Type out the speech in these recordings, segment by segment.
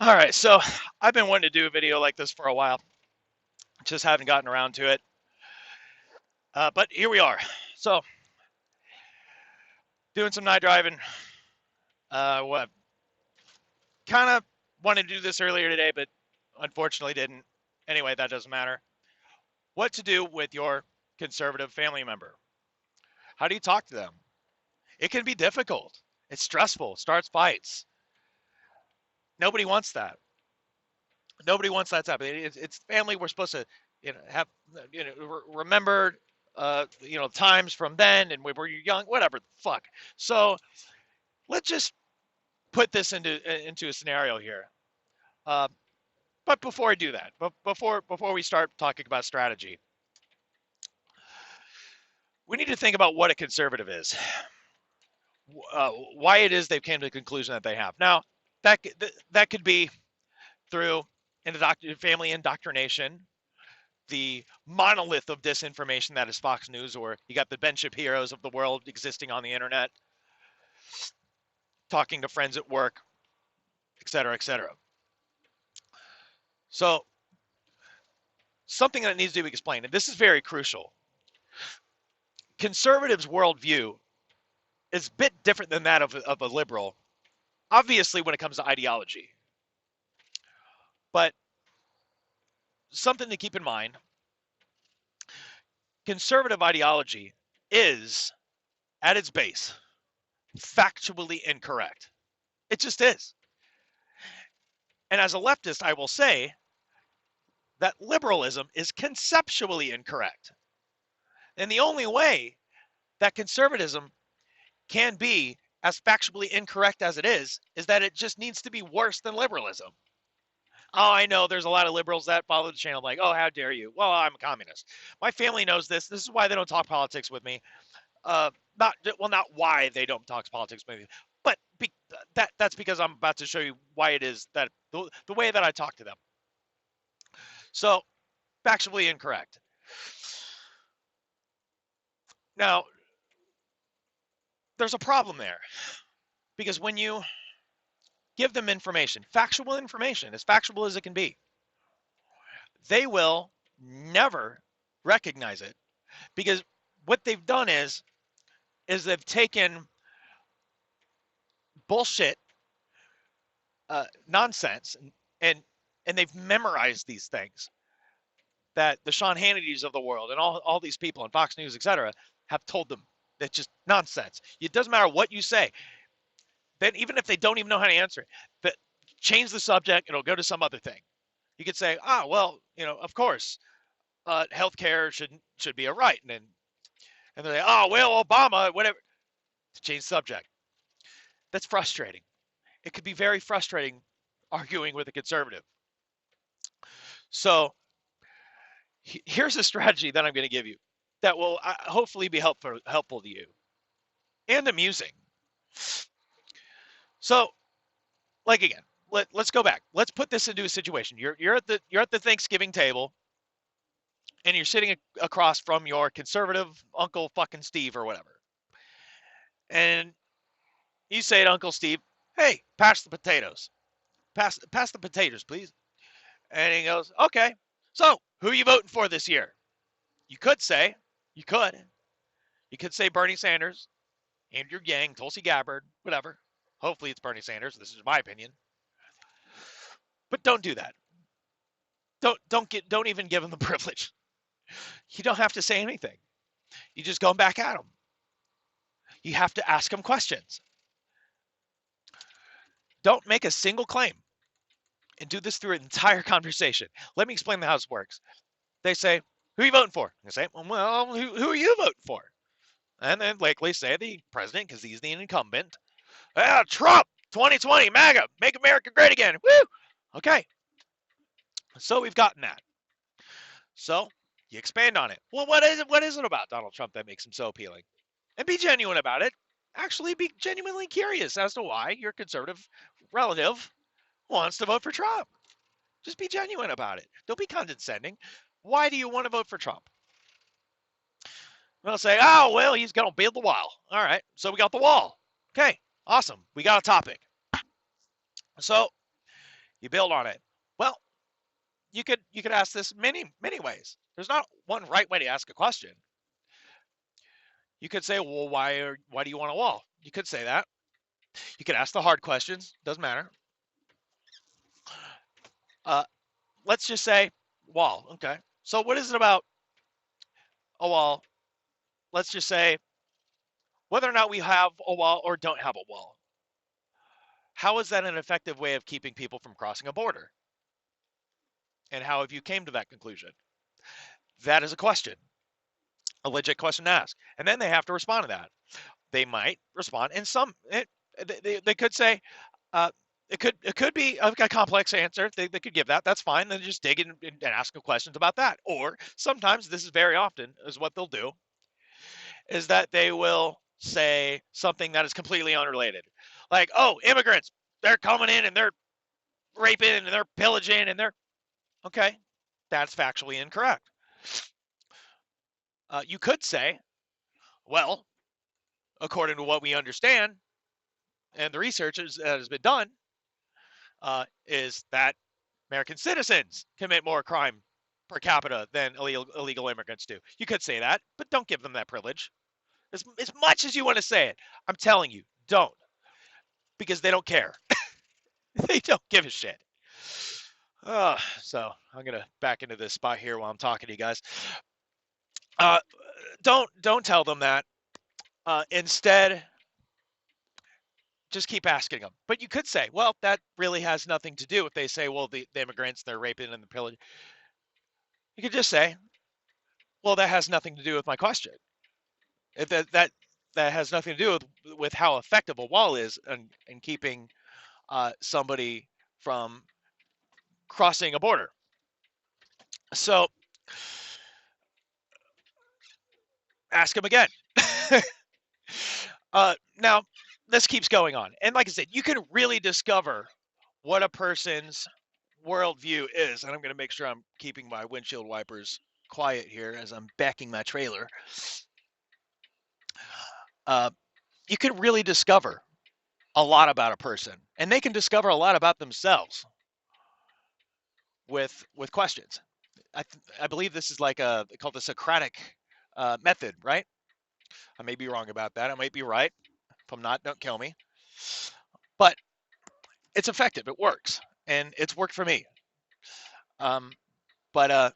All right, so I've been wanting to do a video like this for a while, just haven't gotten around to it. But here we are. So, doing some night driving. What kind of wanted to do this earlier today, but unfortunately didn't. Anyway, that doesn't matter. What to do with your conservative family member? How do you talk to them? It can be difficult. It's stressful. Starts fights. Nobody wants that. Nobody wants that to happen. It's family. We're supposed to, have, remember, times from then and we were young, whatever the fuck. So let's just put this into a scenario here. Uh, but before I do that, before we start talking about strategy, we need to think about what a conservative is, why it is they came to the conclusion that they have. Now, that could be through family indoctrination, the monolith of disinformation that is Fox News, or you got the Ben Shapiro's of the world existing on the internet, talking to friends at work, et cetera, et cetera. So, something that needs to be explained, and this is very crucial. Conservatives' worldview is a bit different than that of a liberal, obviously, when it comes to ideology. But something to keep in mind, conservative ideology is, at its base, factually incorrect. It just is. And as a leftist, I will say that liberalism is conceptually incorrect. And the only way that conservatism can be as factually incorrect as it is that it just needs to be worse than liberalism. Oh, I know there's a lot of liberals that follow the channel like, oh, how dare you? Well, I'm a communist. My family knows this. This is why they don't talk politics with me. Not why they don't talk politics with me, but that's because I'm about to show you why it is that the way that I talk to them. So, factually incorrect. Now, there's a problem there because when you give them information, factual information, as factual as it can be, they will never recognize it because what they've done is they've taken bullshit, nonsense, and they've memorized these things that the Sean Hannitys of the world and all these people on Fox News, etc., have told them. That's just nonsense. It doesn't matter what you say. Then even if they don't even know how to answer it, but change the subject, it'll go to some other thing. You could say, well, of course, healthcare should be a right, and they're like, well, Obama, whatever, to change the subject. That's frustrating. It could be very frustrating arguing with a conservative. So here's a strategy that I'm going to give you that will hopefully be helpful to you and amusing. So, like again, let's go back. Let's put this into a situation. You're at the Thanksgiving table, and you're sitting across from your conservative Uncle fucking Steve or whatever, and you say to Uncle Steve, "Hey, pass the potatoes. Pass the potatoes, please." And he goes, "Okay. So, who are you voting for this year?" You could say, you could say Bernie Sanders, Andrew Yang, Tulsi Gabbard, whatever. Hopefully it's Bernie Sanders. This is my opinion. But don't do that. Don't even give him the privilege. You don't have to say anything. You just go back at him. You have to ask him questions. Don't make a single claim and do this through an entire conversation. Let me explain how this works. They say, who are you voting for? I say, well, who are you voting for? And then likely say the president because he's the incumbent. Trump, 2020, MAGA, make America great again. Woo! Okay. So we've gotten that. So you expand on it. Well, what is it about Donald Trump that makes him so appealing? And be genuine about it. Actually be genuinely curious as to why your conservative relative wants to vote for Trump. Just be genuine about it. Don't be condescending. Why do you want to vote for Trump? They'll say, well, he's going to build the wall. All right, so we got the wall. Okay, awesome. We got a topic. So You build on it. Well, you could ask this many ways. There's not one right way to ask a question. You could say, well, why do you want a wall? You could say that. You could ask the hard questions. Doesn't matter. Uh, let's just say wall. Okay. So what is it about a wall? Let's just say whether or not we have a wall or don't have a wall. How is that an effective way of keeping people from crossing a border? And how have you came to that conclusion? That is a question, a legit question to ask. And then they have to respond to that. They might respond in they could say, uh, it could be a complex answer. They could give that. That's fine. Then just dig in and ask them questions about that. Or sometimes, this is very often, is what they'll do, is that they will say something that is completely unrelated. Like, oh, immigrants, they're coming in and they're raping and they're pillaging and they're, okay, that's factually incorrect. You could say, well, according to what we understand and the research that has been done, is that American citizens commit more crime per capita than illegal immigrants do. You could say that, but don't give them that privilege. As much as you want to say it, I'm telling you, don't. Because they don't care. They don't give a shit. So I'm going to back into this spot here while I'm talking to you guys. Don't tell them that. Instead, just keep asking them. But you could say, well, that really has nothing to do. If they say, well, the immigrants, they're raping and the pillage, you could just say, well, that has nothing to do with my question. That has nothing to do with how effective a wall is in keeping somebody from crossing a border. So ask them again. Now, this keeps going on. And like I said, you can really discover what a person's worldview is. And I'm going to make sure I'm keeping my windshield wipers quiet here as I'm backing my trailer. You can really discover a lot about a person, and they can discover a lot about themselves with questions. I believe this is like they call the Socratic method, right? I may be wrong about that. I might be right. If I'm not, don't kill me. But it's effective. It works, and it's worked for me. But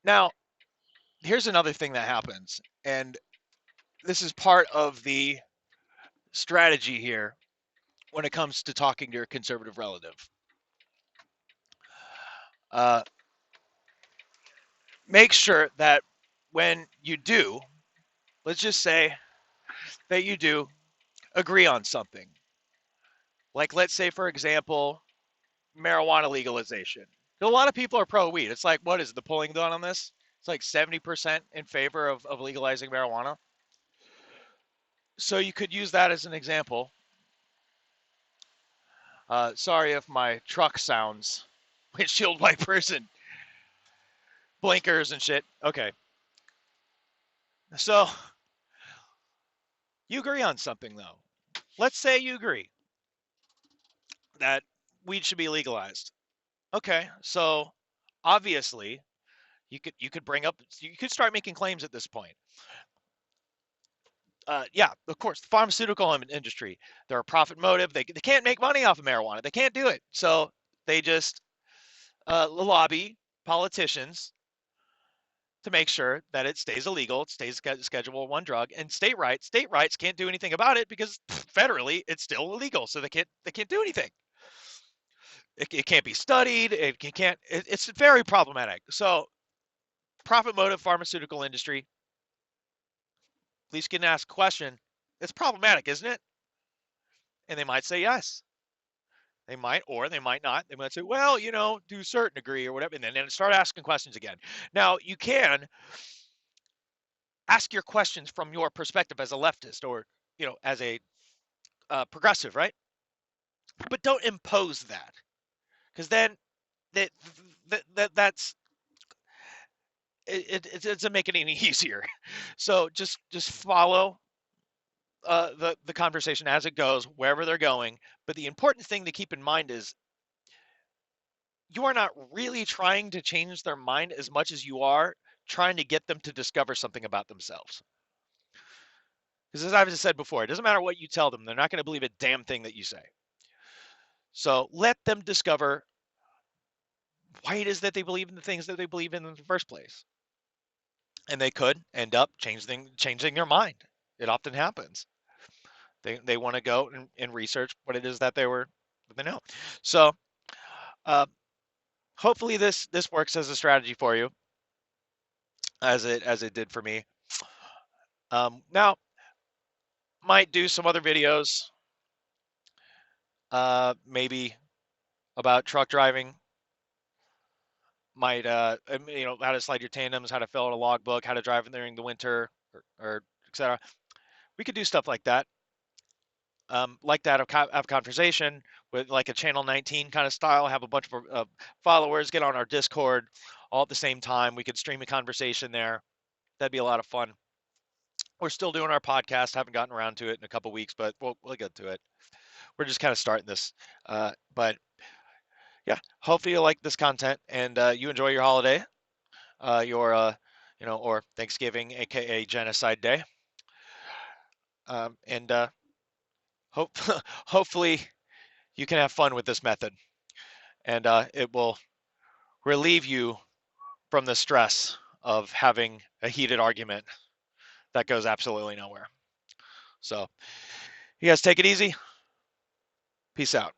now, here's another thing that happens, and this is part of the strategy here when it comes to talking to your conservative relative. Make sure that when you do, let's just say that you do agree on something. Like, let's say, for example, marijuana legalization. A lot of people are pro weed. It's like, what is the polling done on this? It's like 70% in favor of legalizing marijuana. So you could use that as an example. Sorry if my truck sounds windshield wipers and blinkers and shit. Okay. So you agree on something, though. Let's say you agree that weed should be legalized. Okay, so obviously you could start making claims at this point. Yeah, of course, the pharmaceutical industry, they're a profit motive. They can't make money off of marijuana. They can't do it. So they just lobby politicians to make sure that it stays illegal, it stays Schedule 1 drug, and state rights can't do anything about it because federally it's still illegal. So they can't do anything. It can't be studied. It's very problematic. So profit motive pharmaceutical industry, at least can ask a question. It's problematic, isn't it? And they might say yes. They might, or they might not. They might say, well, to a certain degree or whatever, and then start asking questions again. Now, you can ask your questions from your perspective as a leftist or, as a progressive, right? But don't impose that, because then that's it doesn't make it any easier. So just follow the conversation as it goes, wherever they're going. But the important thing to keep in mind is you are not really trying to change their mind as much as you are trying to get them to discover something about themselves. Because as I've just said before, it doesn't matter what you tell them, they're not going to believe a damn thing that you say. So let them discover why it is that they believe in the things that they believe in the first place. And they could end up changing their mind. It often happens. They want to go and research what it is that they know. So uh, hopefully this works as a strategy for you, as it did for me. Now might do some other videos, maybe about truck driving. Might how to slide your tandems, how to fill out a logbook, how to drive during the winter, or etc. We could do stuff like that, have a conversation with like a channel 19 kind of style, have a bunch of followers get on our Discord all at the same time. We could stream a conversation there. That'd be a lot of fun. We're still doing our podcast, haven't gotten around to it in a couple weeks, but we'll get to it. We're just kind of starting this. But yeah, hopefully you like this content and you enjoy your holiday, or Thanksgiving, aka Genocide Day. And hope hopefully you can have fun with this method, and it will relieve you from the stress of having a heated argument that goes absolutely nowhere. So, you guys take it easy. Peace out.